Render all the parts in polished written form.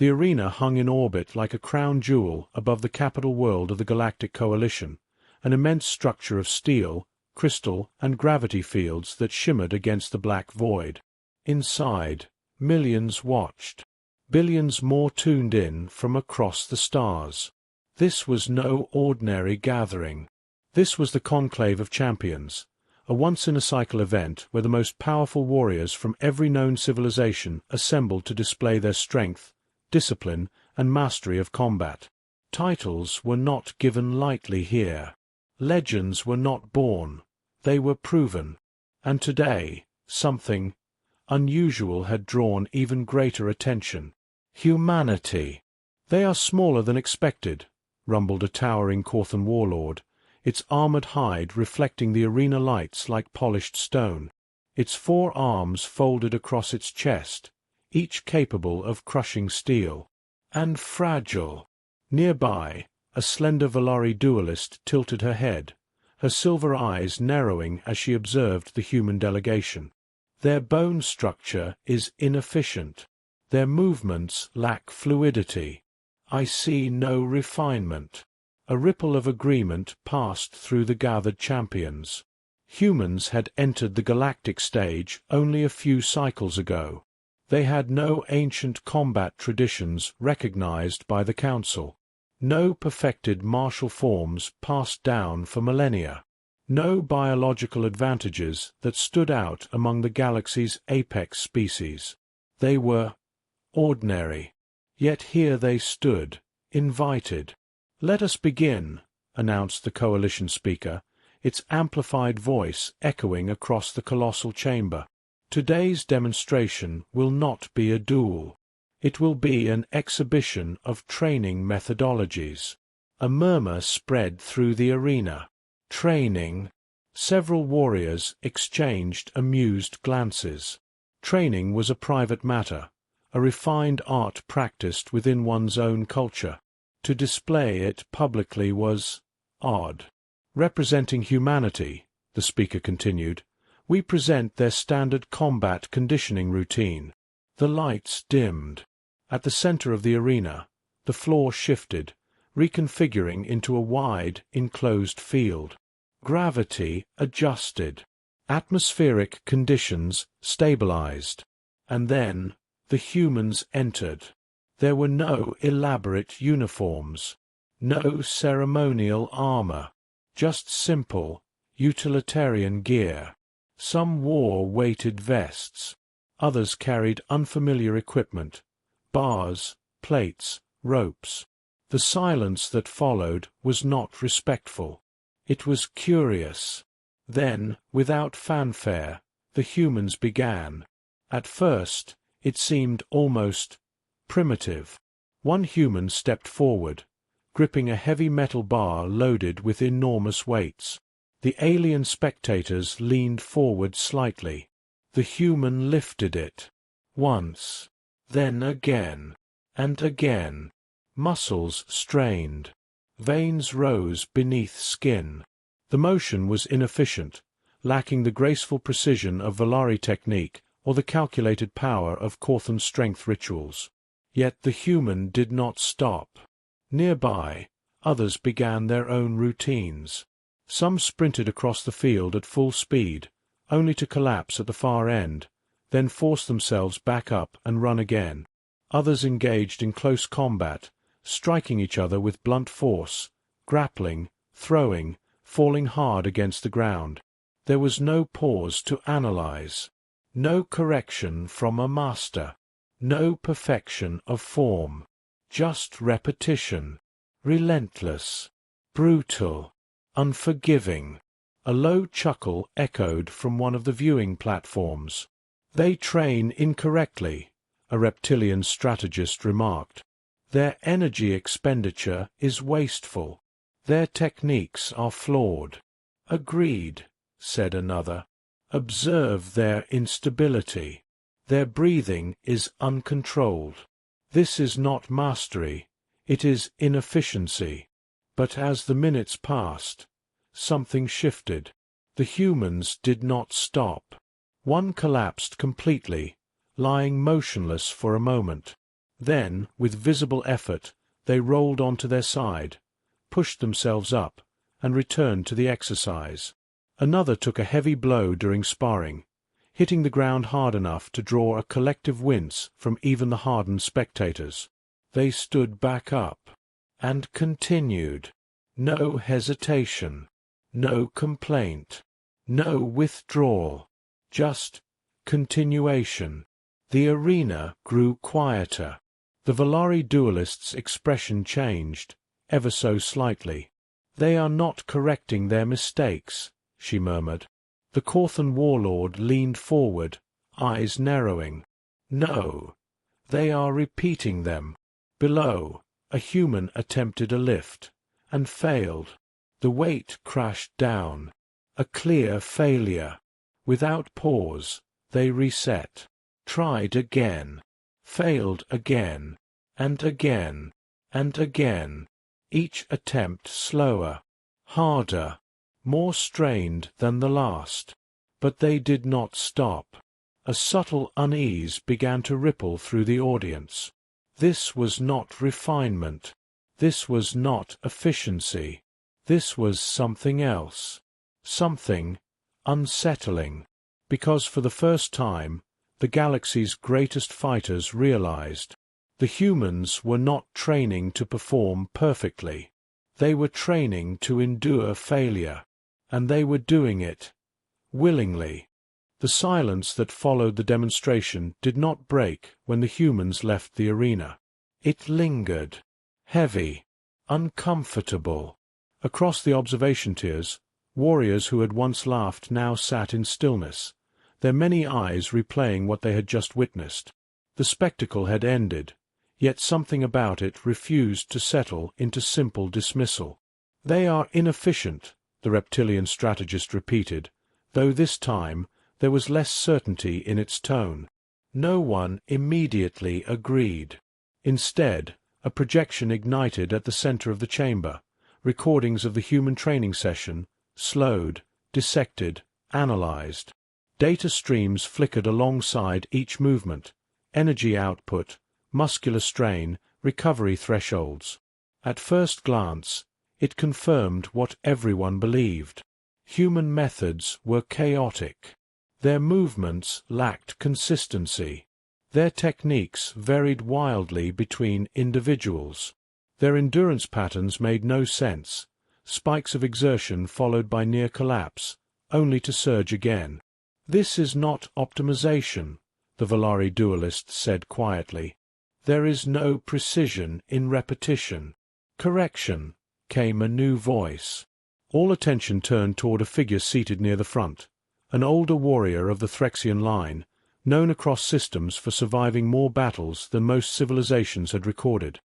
The arena hung in orbit like a crown jewel above the capital world of the Galactic Coalition, an immense structure of steel, crystal, and gravity fields that shimmered against the black void. Inside, millions watched. Billions more tuned in from across the stars. This was no ordinary gathering. This was the Conclave of Champions, a once-in-a-cycle event where the most powerful warriors from every known civilization assembled to display their strength, discipline, and mastery of combat. Titles were not given lightly here. Legends were not born, they were proven. And today, something unusual had drawn even greater attention. Humanity. "They are smaller than expected," rumbled a towering Corthan warlord, its armored hide reflecting the arena lights like polished stone, its 4 arms folded across its chest, each capable of crushing steel. And fragile. Nearby, a slender Valari duelist tilted her head, her silver eyes narrowing as she observed the human delegation. Their bone structure is inefficient. Their movements lack fluidity. I see no refinement. A ripple of agreement passed through the gathered champions. Humans had entered the galactic stage only a few cycles ago. They had no ancient combat traditions recognized by the Council. No perfected martial forms passed down for millennia. No biological advantages that stood out among the galaxy's apex species. They were ordinary. Yet here they stood, invited. "Let us begin," announced the Coalition speaker, its amplified voice echoing across the colossal chamber. "Today's demonstration will not be a duel. It will be an exhibition of training methodologies." A murmur spread through the arena. Training. Several warriors exchanged amused glances. Training was a private matter, a refined art practiced within one's own culture. To display it publicly was odd. "Representing humanity," the speaker continued, "we present their standard combat conditioning routine." The lights dimmed. At the center of the arena, the floor shifted, reconfiguring into a wide, enclosed field. Gravity adjusted. Atmospheric conditions stabilized. And then the humans entered. There were no elaborate uniforms, no ceremonial armor, just simple, utilitarian gear. Some wore weighted vests. Others carried unfamiliar equipment, bars, plates, ropes. The silence that followed was not respectful. It was curious. Then, without fanfare, the humans began. At first, it seemed almost primitive. One human stepped forward, gripping a heavy metal bar loaded with enormous weights. The alien spectators leaned forward slightly. The human lifted it. Once. Then again. And again. Muscles strained. Veins rose beneath skin. The motion was inefficient, lacking the graceful precision of Valari technique or the calculated power of Corthan strength rituals. Yet the human did not stop. Nearby, others began their own routines. Some sprinted across the field at full speed, only to collapse at the far end, then force themselves back up and run again. Others engaged in close combat, striking each other with blunt force, grappling, throwing, falling hard against the ground. There was no pause to analyze, no correction from a master, no perfection of form, just repetition, relentless, brutal, unforgiving. A low chuckle echoed from one of the viewing platforms. "They train incorrectly," a reptilian strategist remarked. "Their energy expenditure is wasteful. Their techniques are flawed." "Agreed," said another. "Observe their instability. Their breathing is uncontrolled. This is not mastery, it is inefficiency." But as the minutes passed, something shifted. The humans did not stop. One collapsed completely, lying motionless for a moment. Then, with visible effort, they rolled onto their side, pushed themselves up, and returned to the exercise. Another took a heavy blow during sparring, hitting the ground hard enough to draw a collective wince from even the hardened spectators. They stood back up, and continued. No hesitation, no complaint, no withdrawal, just continuation. The arena grew quieter. The Valari duelists' expression changed, ever so slightly. "They are not correcting their mistakes," she murmured. The Corthan warlord leaned forward, eyes narrowing. "No, they are repeating them." Below, a human attempted a lift, and failed. The weight crashed down. A clear failure. Without pause, they reset. Tried again. Failed again, and again, and again. Each attempt slower, harder, more strained than the last. But they did not stop. A subtle unease began to ripple through the audience. This was not refinement. This was not efficiency. This was something else. Something unsettling. Because for the first time, the galaxy's greatest fighters realized the humans were not training to perform perfectly. They were training to endure failure, and they were doing it willingly. The silence that followed the demonstration did not break when the humans left the arena. It lingered, heavy, uncomfortable. Across the observation tiers, warriors who had once laughed now sat in stillness, their many eyes replaying what they had just witnessed. The spectacle had ended, yet something about it refused to settle into simple dismissal. "They are inefficient," the reptilian strategist repeated, though this time there was less certainty in its tone. No one immediately agreed. Instead, a projection ignited at the center of the chamber, recordings of the human training session, slowed, dissected, analyzed. Data streams flickered alongside each movement, energy output, muscular strain, recovery thresholds. At first glance, it confirmed what everyone believed. Human methods were chaotic. Their movements lacked consistency. Their techniques varied wildly between individuals. Their endurance patterns made no sense, spikes of exertion followed by near collapse, only to surge again. "This is not optimization," the Valari duelist said quietly. "There is no precision in repetition." "Correction," came a new voice. All attention turned toward a figure seated near the front, an older warrior of the Threxian line, known across systems for surviving more battles than most civilizations had recorded.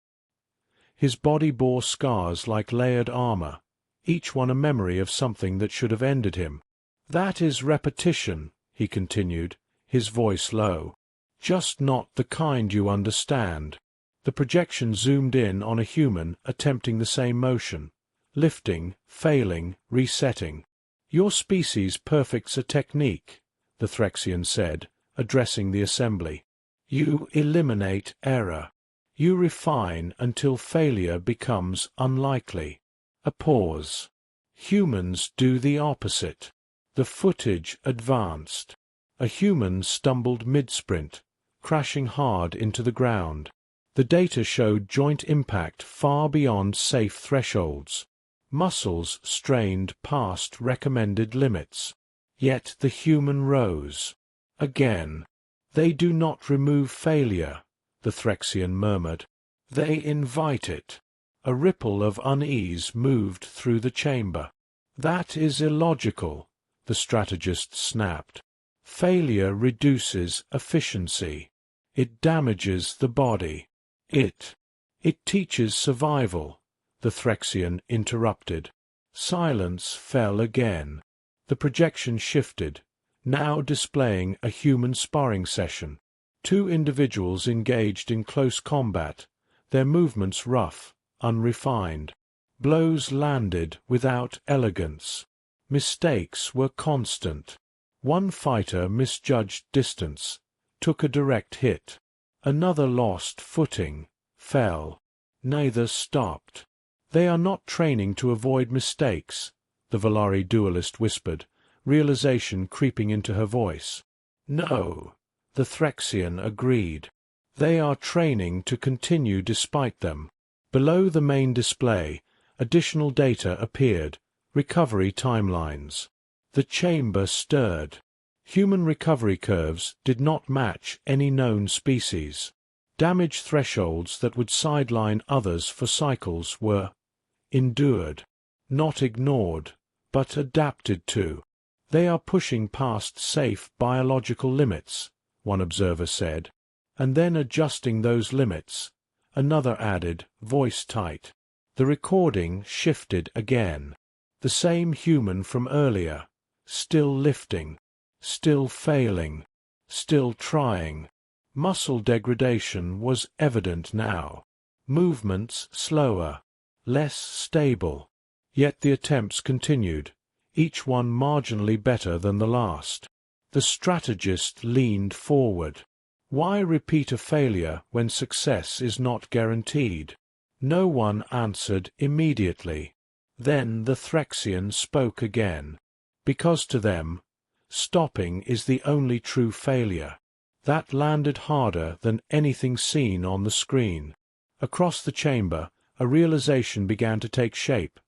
His body bore scars like layered armor, each one a memory of something that should have ended him. "That is repetition," he continued, his voice low. "Just not the kind you understand." The projection zoomed in on a human attempting the same motion, lifting, failing, resetting. "Your species perfects a technique," the Threxian said, addressing the assembly. "You eliminate error. You refine until failure becomes unlikely." A pause. "Humans do the opposite." The footage advanced. A human stumbled mid-sprint, crashing hard into the ground. The data showed joint impact far beyond safe thresholds. Muscles strained past recommended limits. Yet the human rose. Again. "They do not remove failure," the Threxian murmured. "They invite it." A ripple of unease moved through the chamber. "That is illogical," the strategist snapped. "Failure reduces efficiency. It damages the body. It teaches survival," the Threxian interrupted. Silence fell again. The projection shifted, now displaying a human sparring session. Two individuals engaged in close combat, their movements rough, unrefined. Blows landed without elegance. Mistakes were constant. One fighter misjudged distance, took a direct hit. Another lost footing, fell. Neither stopped. They are not training to avoid mistakes, the Valari duelist whispered, realization creeping into her voice. No, the Threxian agreed. They are training to continue despite them. Below the main display, additional data appeared, recovery timelines. The chamber stirred. Human recovery curves did not match any known species. Damage thresholds that would sideline others for cycles were endured, not ignored, but adapted to. They are pushing past safe biological limits, one observer said, and then adjusting those limits, another added, voice tight. The recording shifted again. The same human from earlier, still lifting, still failing, still trying. Muscle degradation was evident now. Movements slower, less stable. Yet the attempts continued, each one marginally better than the last. The strategist leaned forward. Why repeat a failure when success is not guaranteed? No one answered immediately. Then the Threxian spoke again. Because to them, stopping is the only true failure. That landed harder than anything seen on the screen. Across the chamber, a realization began to take shape.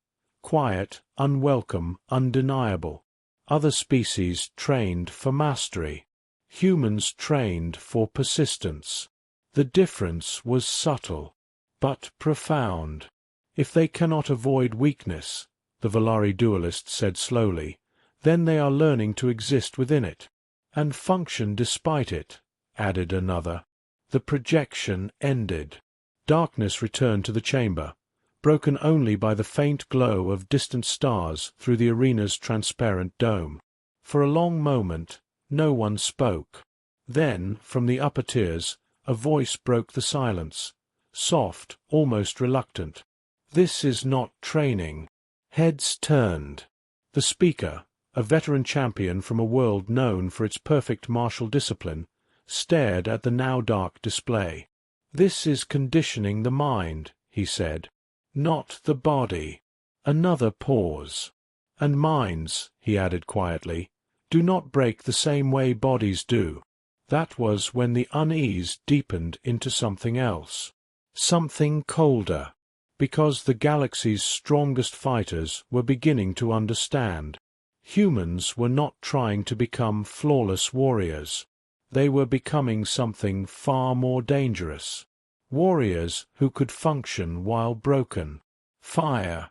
Quiet, unwelcome, undeniable. Other species trained for mastery. Humans trained for persistence. The difference was subtle, but profound. If they cannot avoid weakness, the Valari duelist said slowly, then they are learning to exist within it, and function despite it, added another. The projection ended. Darkness returned to the chamber, broken only by the faint glow of distant stars through the arena's transparent dome. For a long moment, no one spoke. Then, from the upper tiers, a voice broke the silence, soft, almost reluctant. This is not training. Heads turned. The speaker, a veteran champion from a world known for its perfect martial discipline, stared at the now dark display. This is conditioning the mind, he said, not the body. Another pause. And minds, he added quietly, do not break the same way bodies do. That was when the unease deepened into something else. Something colder. Because the galaxy's strongest fighters were beginning to understand. Humans were not trying to become flawless warriors. They were becoming something far more dangerous. Warriors who could function while broken. Fire.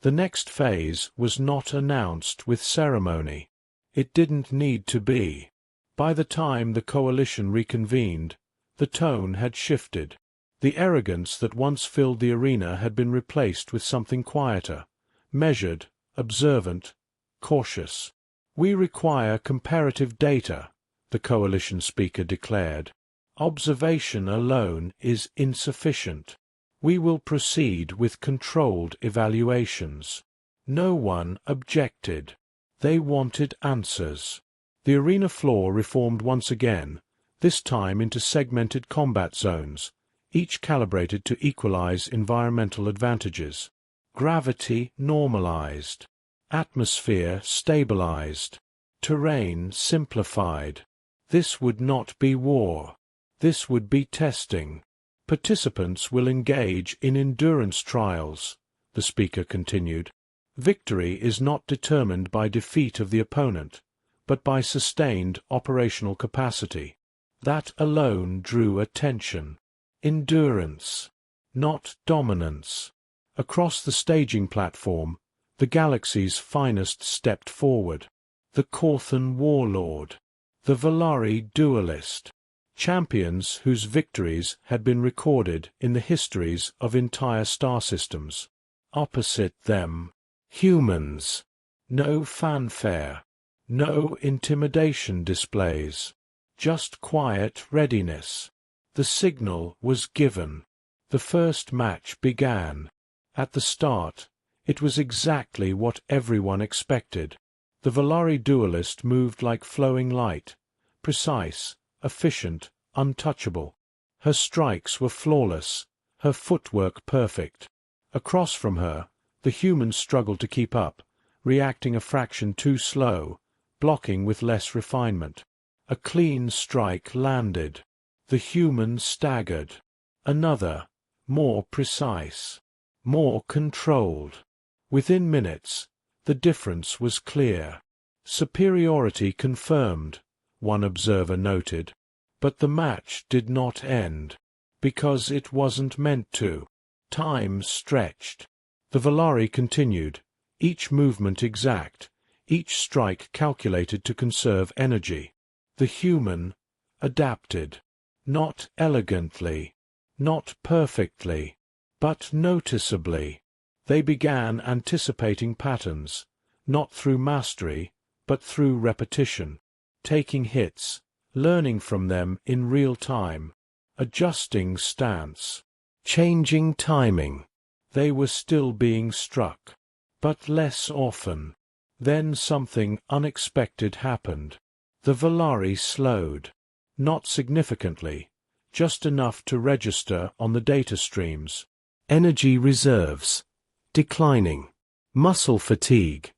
The next phase was not announced with ceremony. It didn't need to be. By the time the coalition reconvened, the tone had shifted. The arrogance that once filled the arena had been replaced with something quieter, measured, observant, cautious. We require comparative data, the coalition speaker declared. Observation alone is insufficient. We will proceed with controlled evaluations. No one objected. They wanted answers. The arena floor reformed once again, this time into segmented combat zones, each calibrated to equalize environmental advantages. Gravity normalized. Atmosphere stabilized. Terrain simplified. This would not be war. This would be testing. Participants will engage in endurance trials, the speaker continued. Victory is not determined by defeat of the opponent, but by sustained operational capacity. That alone drew attention. Endurance, not dominance. Across the staging platform, the galaxy's finest stepped forward. The Corthan warlord, the Valari duelist, champions whose victories had been recorded in the histories of entire star systems. Opposite them, humans. No fanfare, no intimidation displays, just quiet readiness. The signal was given. The first match began. At the start, it was exactly what everyone expected. The Valari duelist moved like flowing light, precise, efficient, untouchable. Her strikes were flawless, her footwork perfect. Across from her, the humans struggled to keep up, reacting a fraction too slow, blocking with less refinement. A clean strike landed. The human staggered. Another, more precise, more controlled. Within minutes, the difference was clear. Superiority confirmed, one observer noted. But the match did not end. Because it wasn't meant to. Time stretched. The Valari continued, each movement exact, each strike calculated to conserve energy. The human adapted. Not elegantly, not perfectly, but noticeably. They began anticipating patterns, not through mastery, but through repetition, taking hits, learning from them in real time, adjusting stance, changing timing. They were still being struck, but less often. Then something unexpected happened. The Valari slowed. Not significantly, just enough to register on the data streams. Energy reserves declining. Muscle fatigue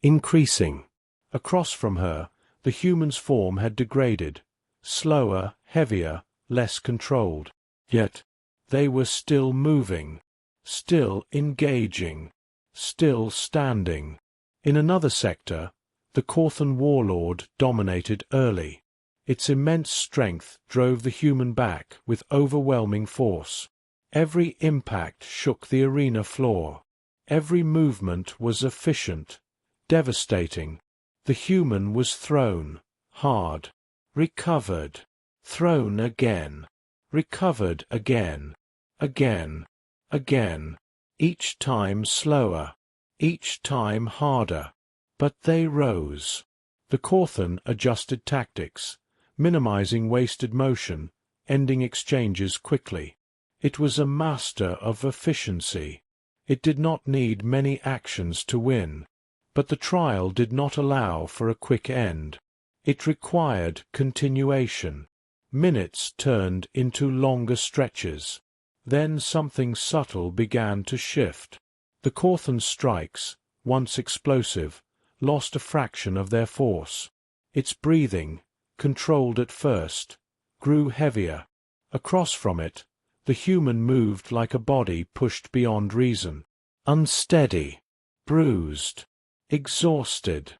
increasing. Across from her, the human's form had degraded, slower, heavier, less controlled. Yet, they were still moving, still engaging, still standing. In another sector, the Corthan warlord dominated early. Its immense strength drove the human back with overwhelming force. Every impact shook the arena floor. Every movement was efficient, devastating. The human was thrown, hard, recovered, thrown again, recovered again, again, again, each time slower, each time harder. But they rose. The Corthan adjusted tactics, minimizing wasted motion, ending exchanges quickly. It was a master of efficiency. It did not need many actions to win. But the trial did not allow for a quick end. It required continuation. Minutes turned into longer stretches. Then something subtle began to shift. The Corthan strikes, once explosive, lost a fraction of their force. Its breathing, controlled at first, grew heavier. Across from it, the human moved like a body pushed beyond reason. Unsteady, bruised, exhausted,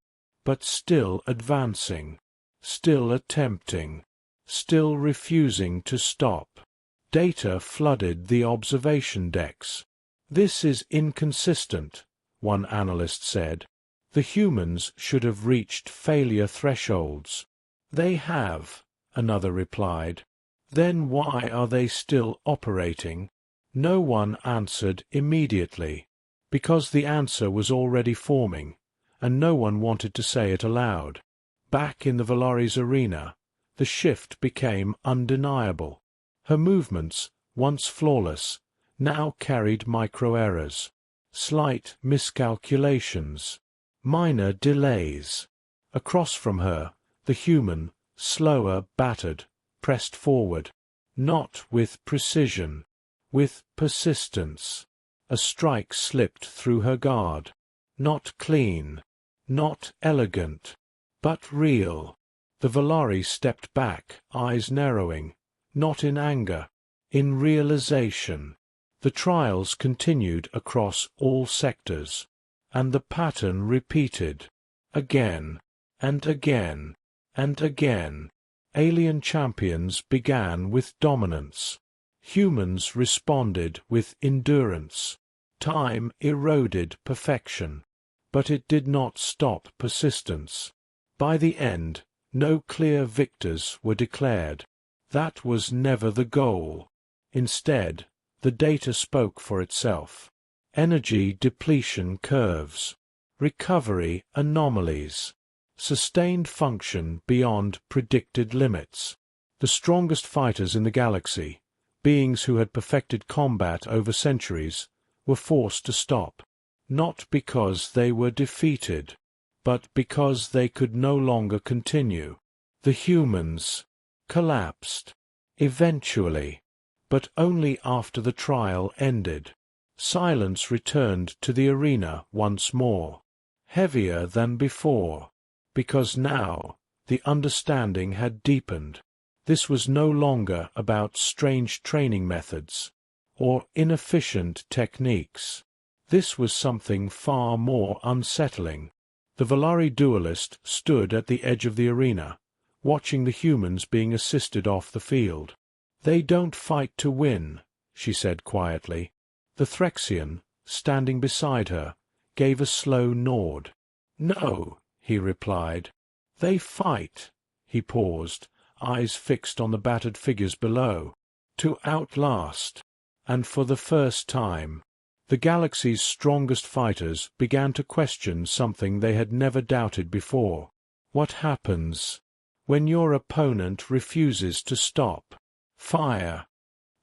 but still advancing, still attempting, still refusing to stop. Data flooded the observation decks. "This is inconsistent," one analyst said. "The humans should have reached failure thresholds." "They have," another replied. "Then why are they still operating?" No one answered immediately, because the answer was already forming, and no one wanted to say it aloud. Back in the Valari's arena, the shift became undeniable. Her movements, once flawless, now carried micro-errors, slight miscalculations, minor delays. Across from her, the human, slower, battered, pressed forward, not with precision, with persistence. A strike slipped through her guard. Not clean, not elegant, but real. The Valari stepped back, eyes narrowing, not in anger, in realization. The trials continued across all sectors, and the pattern repeated, again, and again, and again. Alien champions began with dominance. Humans responded with endurance. Time eroded perfection, but it did not stop persistence. By the end, no clear victors were declared. That was never the goal. Instead, the data spoke for itself. Energy depletion curves, recovery anomalies, sustained function beyond predicted limits. The strongest fighters in the galaxy, beings who had perfected combat over centuries, were forced to stop, not because they were defeated, but because they could no longer continue. The humans collapsed. Eventually, but only after the trial ended. Silence returned to the arena once more, heavier than before, because now the understanding had deepened. This was no longer about strange training methods or inefficient techniques. This was something far more unsettling. The Valari duelist stood at the edge of the arena, watching the humans being assisted off the field. "They don't fight to win," she said quietly. The Threxian, standing beside her, gave a slow nod. "No," he replied. "They fight." He paused, eyes fixed on the battered figures below. "To outlast." And for the first time, the galaxy's strongest fighters began to question something they had never doubted before. What happens when your opponent refuses to stop? Fire.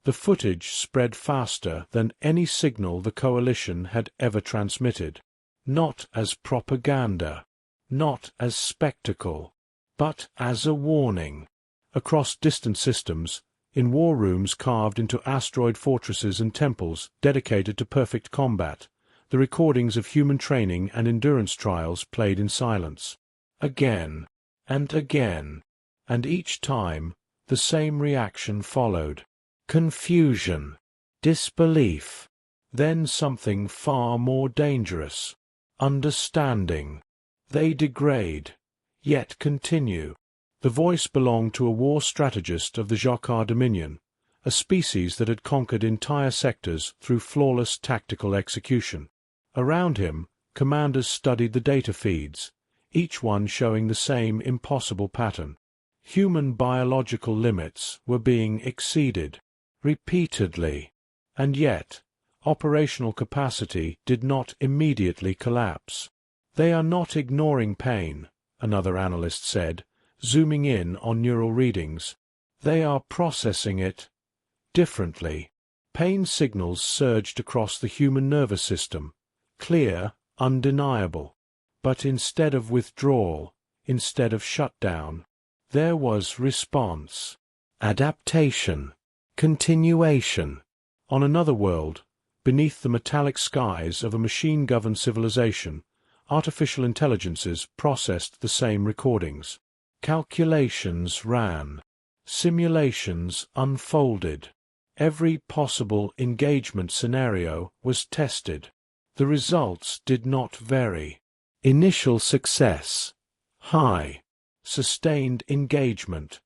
The footage spread faster than any signal the Coalition had ever transmitted. Not as propaganda, not as spectacle, but as a warning. Across distant systems, in war rooms carved into asteroid fortresses and temples dedicated to perfect combat, the recordings of human training and endurance trials played in silence. Again, and each time the same reaction followed. Confusion, disbelief, then something far more dangerous. Understanding. They degrade, yet continue. The voice belonged to a war strategist of the Jokar Dominion, a species that had conquered entire sectors through flawless tactical execution. Around him, commanders studied the data feeds, each one showing the same impossible pattern. Human biological limits were being exceeded, repeatedly, and yet operational capacity did not immediately collapse. "They are not ignoring pain," another analyst said, zooming in on neural readings. "They are processing it differently." Pain signals surged across the human nervous system, clear, undeniable. But instead of withdrawal, instead of shutdown, there was response, adaptation, continuation. On another world, beneath the metallic skies of a machine-governed civilization, artificial intelligences processed the same recordings. Calculations ran. Simulations unfolded. Every possible engagement scenario was tested. The results did not vary. Initial success, high. Sustained engagement,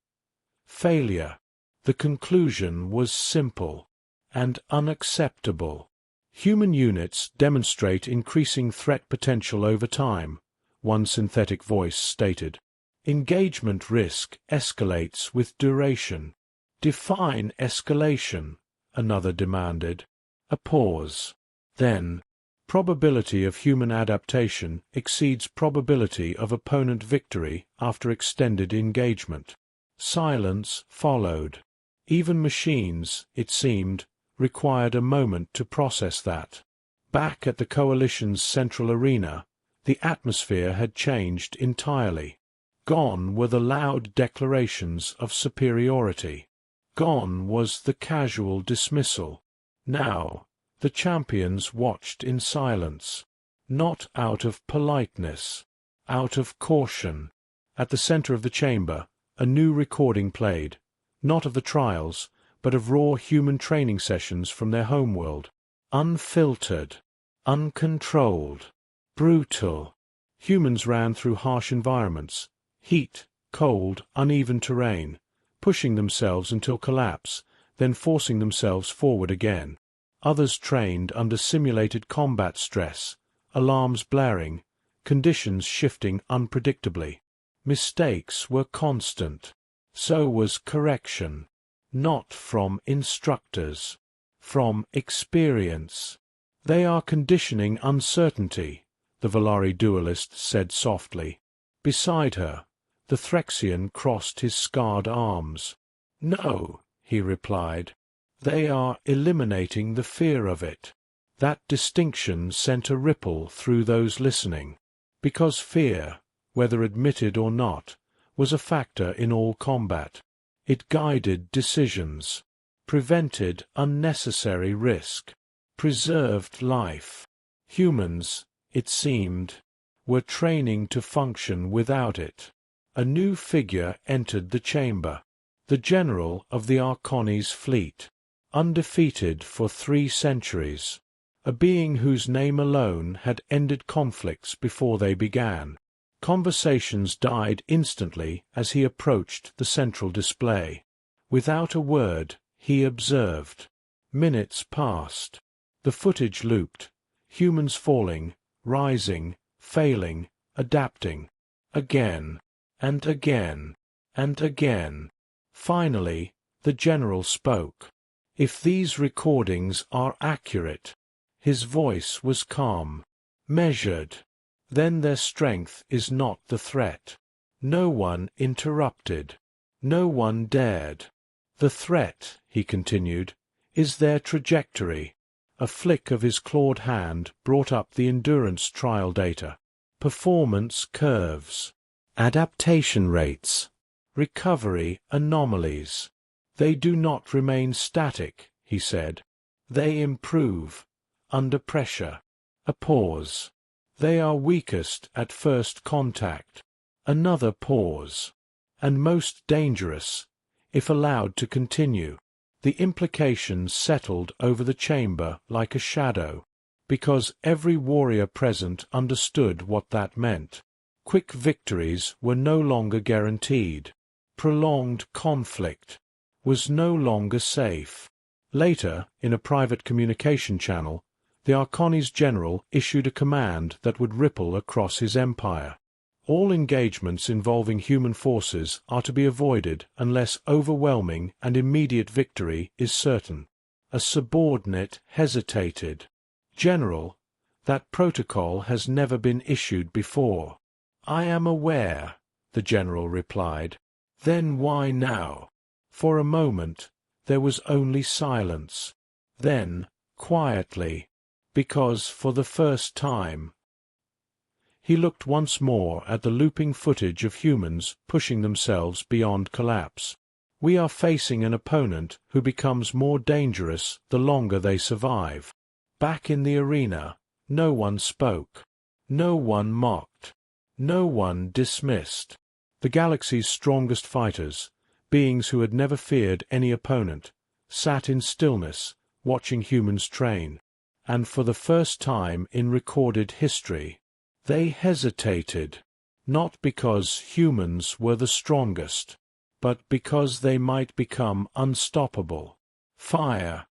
failure. The conclusion was simple and unacceptable. Human units demonstrate increasing threat potential over time, one synthetic voice stated. Engagement risk escalates with duration. Define escalation, another demanded. A pause. Then, probability of human adaptation exceeds probability of opponent victory after extended engagement. Silence followed. Even machines, it seemed, required a moment to process that. Back at the Coalition's central arena, the atmosphere had changed entirely. Gone were the loud declarations of superiority. Gone was the casual dismissal. Now, the champions watched in silence, not out of politeness, out of caution. At the center of the chamber, a new recording played, not of the trials, but of raw human training sessions from their homeworld. Unfiltered, uncontrolled, brutal. Humans ran through harsh environments, heat, cold, uneven terrain, pushing themselves until collapse, then forcing themselves forward again. Others trained under simulated combat stress, alarms blaring, conditions shifting unpredictably. Mistakes were constant. So was correction. Not from instructors, from experience. "They are conditioning uncertainty," the Valari duelist said softly. Beside her, the Threxian crossed his scarred arms. "No," he replied. "They are eliminating the fear of it." That distinction sent a ripple through those listening, because fear, whether admitted or not, was a factor in all combat. It guided decisions. prevented unnecessary risk, preserved life. Humans, it seemed, were training to function without it. A new figure entered the chamber. The general of the Archoni's fleet, undefeated for 3 centuries. A being whose name alone had ended conflicts before they began. Conversations died instantly as he approached the central display. Without a word, he observed. Minutes passed. The footage looped. Humans falling, rising, failing, adapting. Again, and again, and again. Finally, the general spoke. If these recordings are accurate, his voice was calm, measured, then their strength is not the threat. No one interrupted. No one dared. The threat, he continued, is their trajectory. A flick of his clawed hand brought up the endurance trial data. Performance curves. Adaptation rates. Recovery anomalies. They do not remain static, he said. They improve. Under pressure. A pause. They are weakest at first contact. Another pause. And most dangerous, if allowed to continue. The implications settled over the chamber like a shadow, because every warrior present understood what that meant. Quick victories were no longer guaranteed. Prolonged conflict was no longer safe. Later, in a private communication channel, the Archoni's general issued a command that would ripple across his empire. All engagements involving human forces are to be avoided unless overwhelming and immediate victory is certain. A subordinate hesitated. General, that protocol has never been issued before. I am aware, the general replied. Then why now? For a moment, there was only silence. Then, quietly, because for the first time. He looked once more at the looping footage of humans pushing themselves beyond collapse. We are facing an opponent who becomes more dangerous the longer they survive. Back in the arena, no one spoke. No one mocked. No one dismissed. The galaxy's strongest fighters, beings who had never feared any opponent, sat in stillness, watching humans train. And for the first time in recorded history, they hesitated, not because humans were the strongest, but because they might become unstoppable. Fire.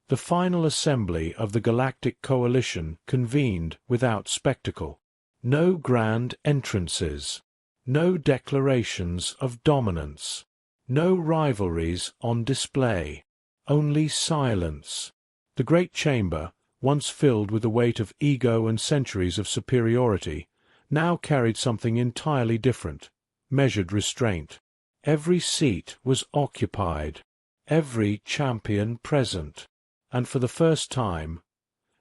The final assembly of the Galactic Coalition convened without spectacle. No grand entrances. No declarations of dominance. No rivalries on display. Only silence. The great chamber, once filled with the weight of ego and centuries of superiority, now carried something entirely different, measured restraint. Every seat was occupied, every champion present, and for the first time,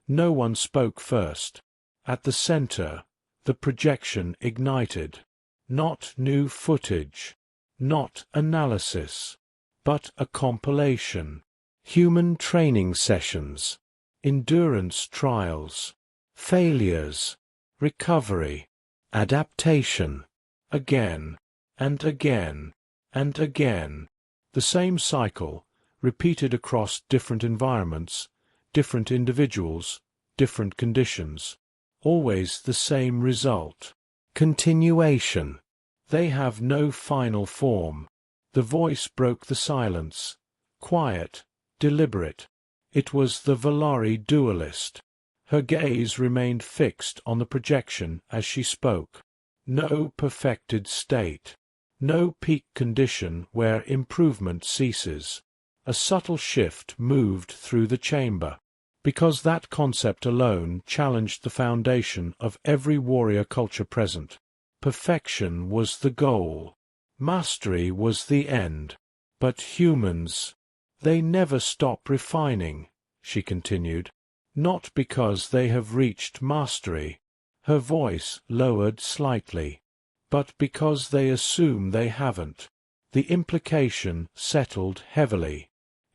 no one spoke first. At the center, the projection ignited. Not new footage, not analysis, but a compilation. Human training sessions. Endurance trials, failures, recovery, adaptation, again, and again, and again. The same cycle, repeated across different environments, different individuals, different conditions. Always the same result. Continuation. They have no final form. The voice broke the silence. Quiet, deliberate. It was the Valari dualist. Her gaze remained fixed on the projection as she spoke. No perfected state. No peak condition where improvement ceases. A subtle shift moved through the chamber. Because that concept alone challenged the foundation of every warrior culture present. Perfection was the goal. Mastery was the end. But humans, they never stop refining, she continued. Not because they have reached mastery. Her voice lowered slightly. But because they assume they haven't. The implication settled heavily.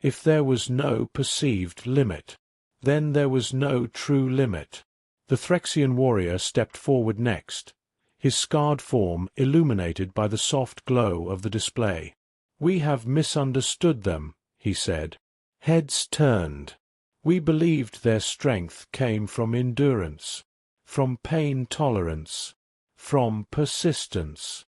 If there was no perceived limit, then there was no true limit. The Threxian warrior stepped forward next, his scarred form illuminated by the soft glow of the display. "We have misunderstood them," he said. Heads turned. "We believed their strength came from endurance, from pain tolerance, from persistence."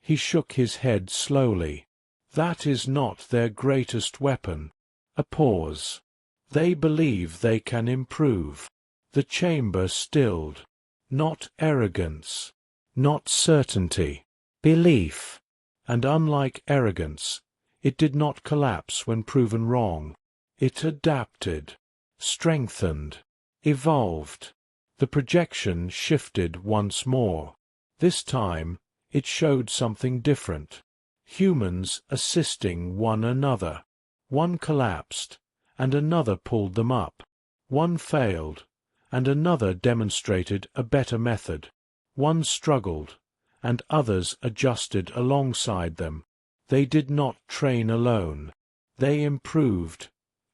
He shook his head slowly. "That is not their greatest weapon." A pause. "They believe they can improve." The chamber stilled. Not arrogance, not certainty, belief. And unlike arrogance, it did not collapse when proven wrong. It adapted, strengthened, evolved. The projection shifted once more. This time, it showed something different. Humans assisting one another. One collapsed, and another pulled them up. One failed, and another demonstrated a better method. One struggled, and others adjusted alongside them. They did not train alone. They improved,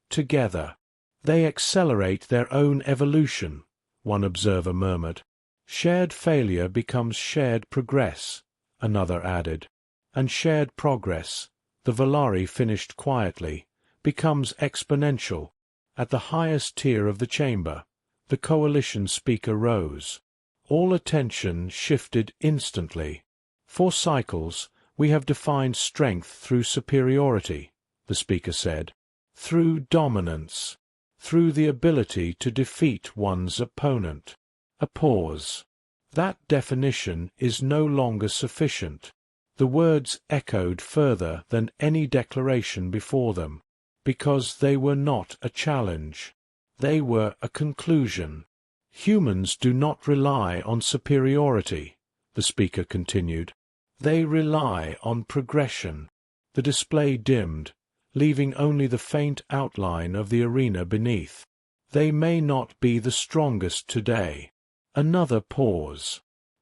together. "They accelerate their own evolution," one observer murmured. "Shared failure becomes shared progress," another added. "And shared progress," the Valari finished quietly, "becomes exponential." At the highest tier of the chamber, the coalition speaker rose. All attention shifted instantly. "For cycles, we have defined strength through superiority," the speaker said. "Through dominance. Through the ability to defeat one's opponent." A pause. "That definition is no longer sufficient." The words echoed further than any declaration before them, because they were not a challenge. They were a conclusion. "Humans do not rely on superiority," the speaker continued. "They rely on progression." The display dimmed, leaving only the faint outline of the arena beneath. "They may not be the strongest today." Another pause.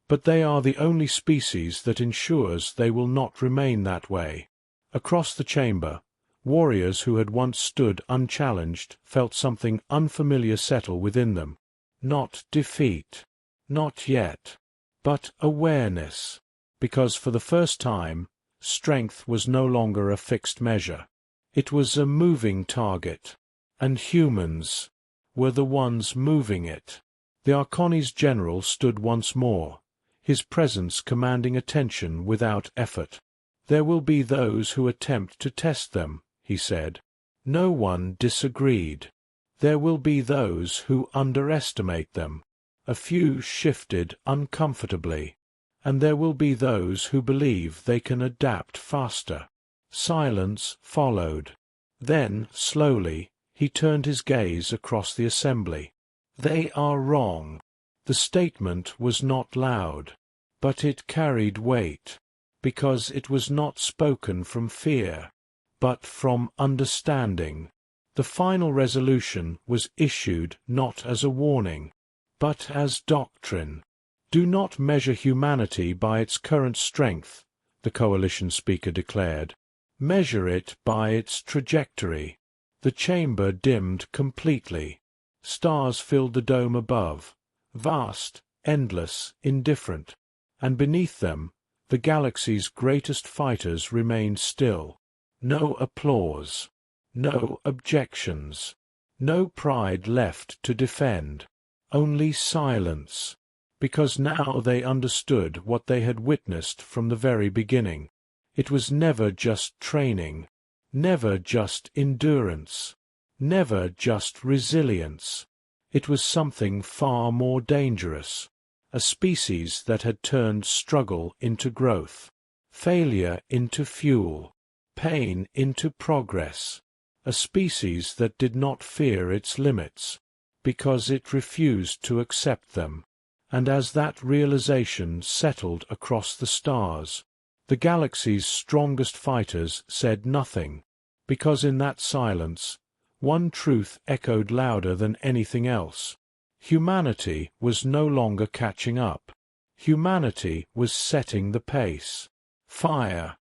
"But they are the only species that ensures they will not remain that way." Across the chamber, warriors who had once stood unchallenged felt something unfamiliar settle within them. Not defeat. Not yet. But awareness. Because for the first time, strength was no longer a fixed measure. It was a moving target. And humans were the ones moving it. The Archoni's general stood once more, his presence commanding attention without effort. "There will be those who attempt to test them," he said. No one disagreed. "There will be those who underestimate them." A few shifted uncomfortably. "And there will be those who believe they can adapt faster." Silence followed. Then, slowly, he turned his gaze across the assembly. "They are wrong." The statement was not loud, but it carried weight, because it was not spoken from fear, but from understanding. The final resolution was issued not as a warning, but as doctrine. "Do not measure humanity by its current strength," the coalition speaker declared. "Measure it by its trajectory." The chamber dimmed completely. Stars filled the dome above, vast, endless, indifferent, and beneath them, the galaxy's greatest fighters remained still. No applause, no objections, no pride left to defend, only silence, because now they understood what they had witnessed from the very beginning. It was never just training, never just endurance, never just resilience. It was something far more dangerous, a species that had turned struggle into growth, failure into fuel, pain into progress, a species that did not fear its limits, because it refused to accept them. And as that realization settled across the stars, the galaxy's strongest fighters said nothing, because in that silence, one truth echoed louder than anything else. Humanity was no longer catching up. Humanity was setting the pace. Fire,